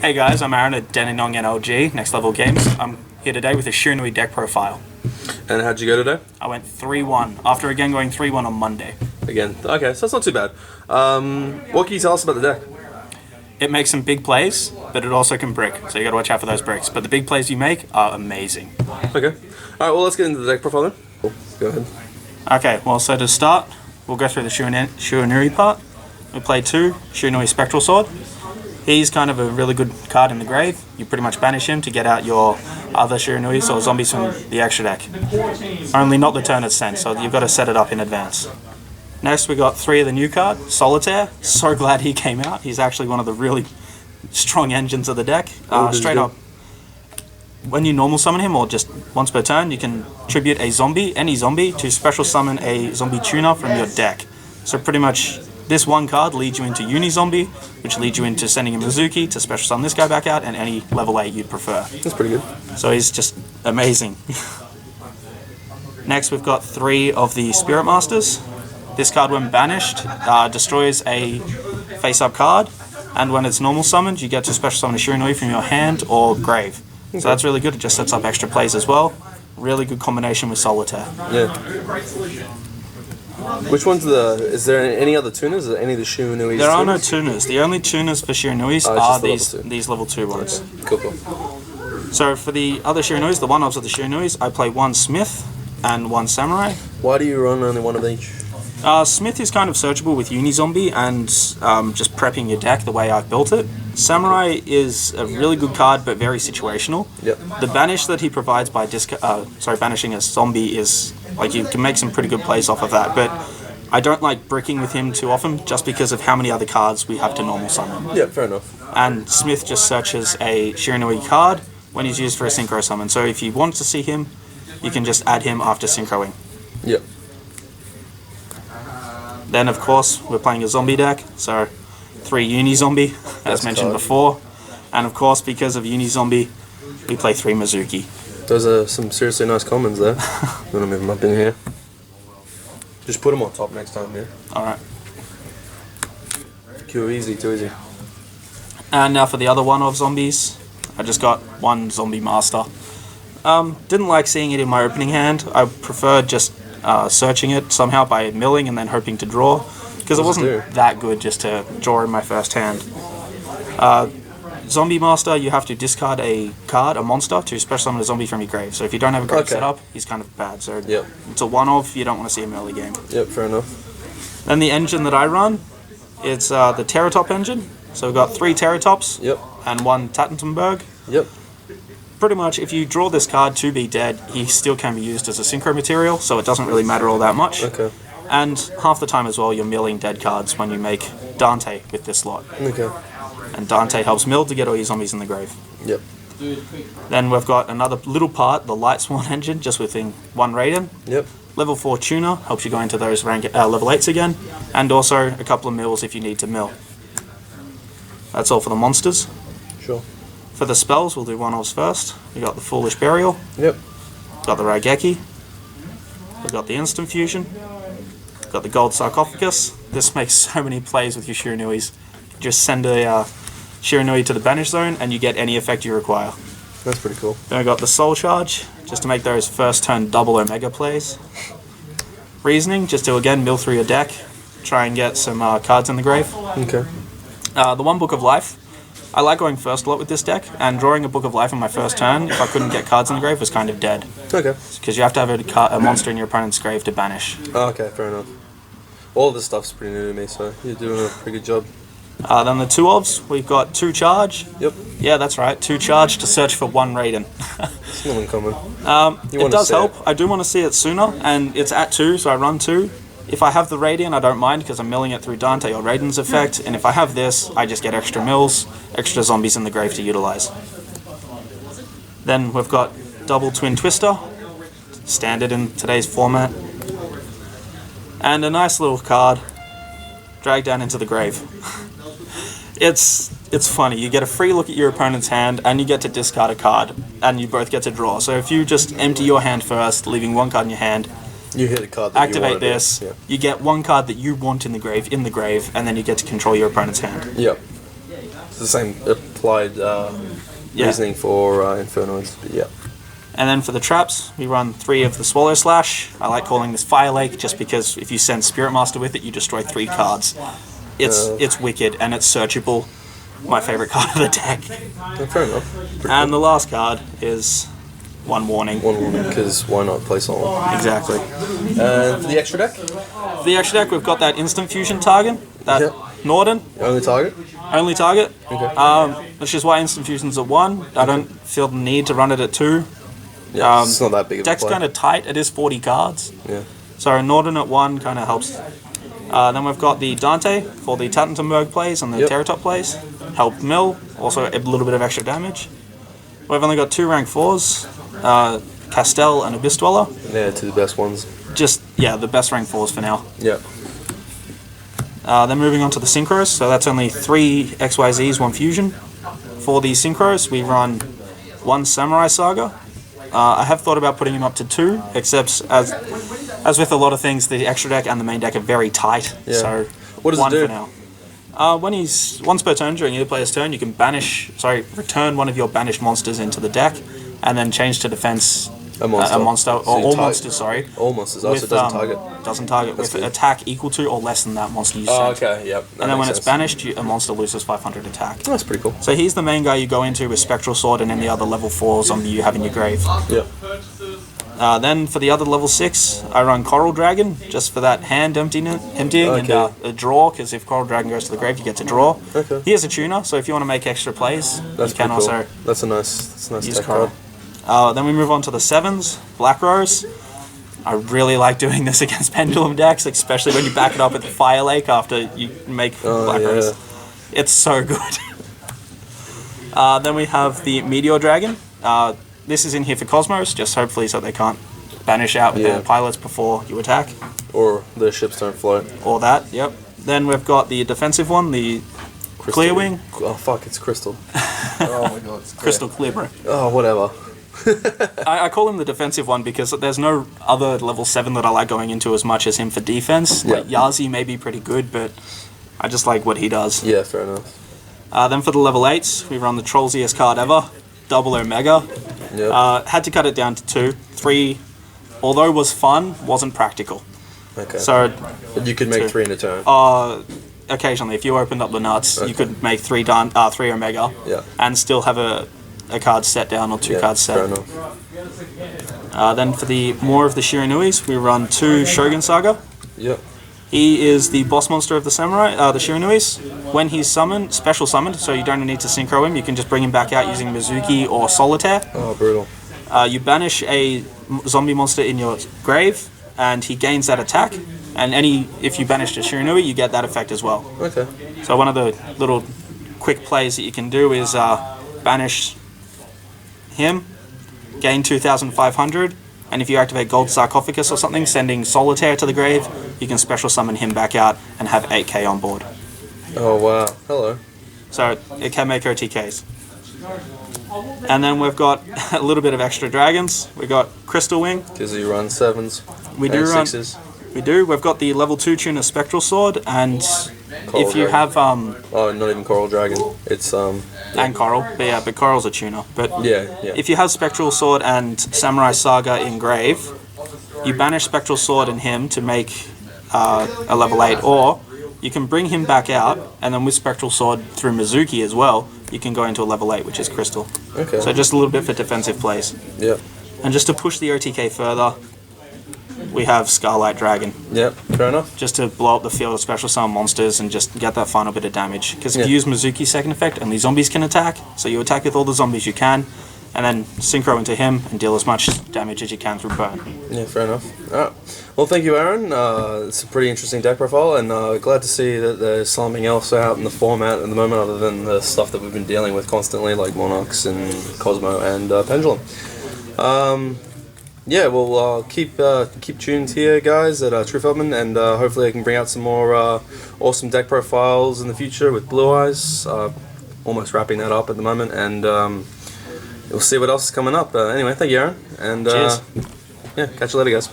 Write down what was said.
Hey guys, I'm Aaron at Denninong NLG, Next Level Games. I'm here today with a Shiranui deck profile. And how'd you go today? I went 3-1, after again going 3-1 on Monday. Again, okay, so that's not too bad. What can you tell us about the deck? It makes some big plays, but it also can brick, so you gotta watch out for those bricks. But the big plays you make are amazing. Okay. Alright, well let's get into the deck profile then. Cool. Go ahead. Okay, well so to start, we'll go through the Shiranui part. We play 2, Shiranui Spectral Sword. He's kind of a really good card in the grave. You pretty much banish him to get out your other Shiranuis or zombies from the extra deck. Only not the turn it's sent, so you've got to set it up in advance. Next we got 3 of the new card, Solitaire. So glad he came out. He's actually one of the really strong engines of the deck. Straight up, when you normal summon him or just once per turn, you can tribute a zombie, any zombie, to special summon a zombie tuner from your deck. So pretty much this one card leads you into Uni-Zombie, which leads you into sending a Mizuki to special summon this guy back out, and any level 8 you'd prefer. That's pretty good. So he's just amazing. Next we've got 3 of the Spirit Masters. This card when banished destroys a face-up card, and when it's normal summoned you get to special summon a Shiranui from your hand or grave. Okay. So that's really good, it just sets up extra plays as well. Really good combination with Solitaire. Yeah. Which one's is there any other tuners? Or any of the Shiranuis? There are no tuners. The only tuners for Shiranuis are these level 2 ones. Okay. Cool. So for the other Shiranuis, the 1-offs of the Shiranuis, I play 1 Smith and 1 Samurai. Why do you run only 1 of each? Smith is kind of searchable with Uni-Zombie and just prepping your deck the way I've built it. Samurai is a really good card but very situational. Yep. The banish that he provides by banishing a zombie is, like, you can make some pretty good plays off of that, but I don't like bricking with him too often just because of how many other cards we have to normal summon. Yeah, fair enough. And Smith just searches a Shiranui card when he's used for a synchro summon, so if you want to see him, you can just add him after synchroing. Yep. Then of course we're playing a zombie deck, so 3 Uni-Zombie, as mentioned before, and of course because of Uni-Zombie we play 3 Mizuki. Those are some seriously nice commons there. I'm gonna move them up in here. Just put them on top next time, yeah? Alright. Too easy, too easy. And now for the other one of zombies, I just got 1 Zombie Master. Didn't like seeing it in my opening hand. I preferred just searching it somehow by milling and then hoping to draw, because it wasn't that good just to draw in my first hand. Zombie Master, you have to discard a card, a monster, to special summon a zombie from your grave. So if you don't have a grave set up, he's kind of bad. So it's a 1-off, you don't want to see him early game. Yep, fair enough. Then the engine that I run, it's the Terratop engine. So we've got 3 Terratops and 1 Tattentenberg. Yep. Pretty much, if you draw this card to be dead, he still can be used as a synchro material, so it doesn't really matter all that much. Okay. And half the time as well, you're milling dead cards when you make Dante with this slot. Okay. And Dante helps mill to get all your zombies in the grave. Yep. Then we've got another little part, the Light Swan engine, just within 1 Raiden. Yep. Level 4 tuner, helps you go into those level 8s again. And also a couple of mills if you need to mill. That's all for the monsters. Sure. For the spells, we'll do 1-offs first. We got the Foolish Burial. Yep. Got the Raigeki. We've got the Instant Fusion. Got the Gold Sarcophagus. This makes so many plays with your Shiranuis. Just send a Shiranui to the banish zone and you get any effect you require. That's pretty cool. Then we got the Soul Charge, just to make those first turn double Omega plays. Reasoning, just to again mill through your deck, try and get some cards in the grave. Okay. The 1 Book of Life. I like going first a lot with this deck, and drawing a Book of Life on my first turn, if I couldn't get cards in the grave, was kind of dead. Okay. Because you have to have a monster in your opponent's grave to banish. Oh, okay, fair enough. All this stuff's pretty new to me, so you're doing a pretty good job. Then the 2-ofs, we've got 2 Charge. Yep. Yeah, that's right, 2 Charge to search for 1 Raiden. It's not uncommon. It does help. I do want to see it sooner, and it's at 2, so I run 2. If I have the Radiant, I don't mind because I'm milling it through Dante or Raiden's effect, and if I have this, I just get extra mills, extra zombies in the grave to utilize. Then we've got double Twin Twister, standard in today's format, and a nice little card, Drag Down into the Grave. It's funny, you get a free look at your opponent's hand, and you get to discard a card, and you both get to draw. So if you just empty your hand first, leaving 1 card in your hand, you hit a card that activate this, you get 1 card that you want in the grave, and then you get to control your opponent's hand. Yep. the same applied reasoning for Infernoids, but yeah. And then for the traps, we run 3 of the Swallow Slash. I like calling this Fire Lake just because if you send Spirit Master with it, you destroy 3 cards. It's wicked and it's searchable. My favourite card of the deck. Fair enough. And the last card is One Warning. One Warning, because why not play someone? Exactly. For the extra deck? For the extra deck, we've got that Instant Fusion target, that Norden. Only target? Only target. Okay. Which is why Instant Fusion's at 1. I don't feel the need to run it at 2. Yeah, it's not that big of a deck's play. kind of tight. It is 40 cards. Yeah. So Norden at 1 kind of helps. Then we've got the Dante for the Tattentenberg plays and the Terratop plays. Help mill, also a little bit of extra damage. We've only got 2 rank 4s, Castell and Abyss Dweller. Yeah, 2 of the best ones. Just, the best rank 4s for now. Yeah. Then moving on to the Synchros, so that's only 3 XYZs, 1 Fusion. For the Synchros, we run 1 Samurai Saga. I have thought about putting him up to 2, except as with a lot of things, the extra deck and the main deck are very tight. Yeah. So what does 1 it do? for now. Once per turn during either player's turn, you can return one of your banished monsters into the deck, and then change to defense a monster, or all monsters. All monsters. Also doesn't target. Doesn't target with attack equal to or less than that monster you send. Oh, okay, yep. And then when it's banished, a monster loses 500 attack. That's pretty cool. So he's the main guy you go into with Spectral Sword and any other level 4 zombie you have in your grave. Yep. Then for the other level 6, I run Coral Dragon, just for that hand emptying and a draw, because if Coral Dragon goes to the grave, you get to draw. Okay. He is a tuner, so if you want to make extra plays, that's you can also That's a nice use deck Coral. card. Then we move on to the 7s, Black Rose. I really like doing this against Pendulum decks, especially when you back it up with the Fire Lake after you make Black Rose. It's so good. Then we have the Meteor Dragon. This is in here for Cosmos, just hopefully so they can't banish out with their pilots before you attack. Or the ships don't float. Or that, yep. Then we've got the defensive one, the Clear Wing. Oh fuck, it's Crystal. Oh my god, it's Crystal Clear, bro. Oh, whatever. I call him the defensive one because there's no other level 7 that I like going into as much as him for defense. Like Yazi may be pretty good, but I just like what he does. Yeah, fair enough. Then for the level 8s, we run the Trollsiest card ever, Double Omega. Yep. Had to cut it down to 2. 3, although was fun, wasn't practical. Okay. So you could make 3 in a turn. Occasionally, if you opened up the nuts, you could make 3 Omega and still have a card set down or 2 cards set. Fair enough. Then for the more of the Shiranuis, we run 2 Shogun Saga. Yep. He is the boss monster of the samurai, the Shiranuis. When he's summoned, special summoned, so you don't need to synchro him. You can just bring him back out using Mizuki or Solitaire. Oh, brutal. You banish a zombie monster in your grave, and he gains that attack. And if you banish a Shiranui, you get that effect as well. Okay. So one of the little quick plays that you can do is banish him, gain 2,500, and if you activate Gold Sarcophagus or something, sending Solitaire to the grave, you can special summon him back out and have 8k on board. Oh wow, hello. So it can make OTKs. And then we've got a little bit of extra dragons. We've got Crystal Wing. Because you run 7s. We do run 6s. We do. We've got the level 2 tuner Spectral Sword, and Coral if you Dragon. have Oh, not even Coral Dragon. It's and Coral, but Coral's a tuner. But yeah. if you have Spectral Sword and Samurai Saga in grave, you banish Spectral Sword and him to make a level 8, or you can bring him back out, and then with Spectral Sword through Mizuki as well, you can go into a level 8, which is Crystal. Okay. So just a little bit for defensive plays. Yeah. And just to push the OTK further, we have Scarlight Dragon. Yep, fair enough. Just to blow up the field of special summon monsters and just get that final bit of damage. Because if you use Mizuki's second effect, only zombies can attack, so you attack with all the zombies you can, and then synchro into him and deal as much damage as you can through burn. Yeah, fair enough. Alright. Well, thank you, Aaron. It's a pretty interesting deck profile, and glad to see that there's something else out in the format at the moment other than the stuff that we've been dealing with constantly, like Monarchs and Cosmo and Pendulum. Yeah, we'll keep tuned here, guys, at True Feldman, and hopefully I can bring out some more awesome deck profiles in the future with Blue Eyes. Almost wrapping that up at the moment, and we'll see what else is coming up. Anyway, thank you, Aaron, and Cheers. yeah, catch you later, guys.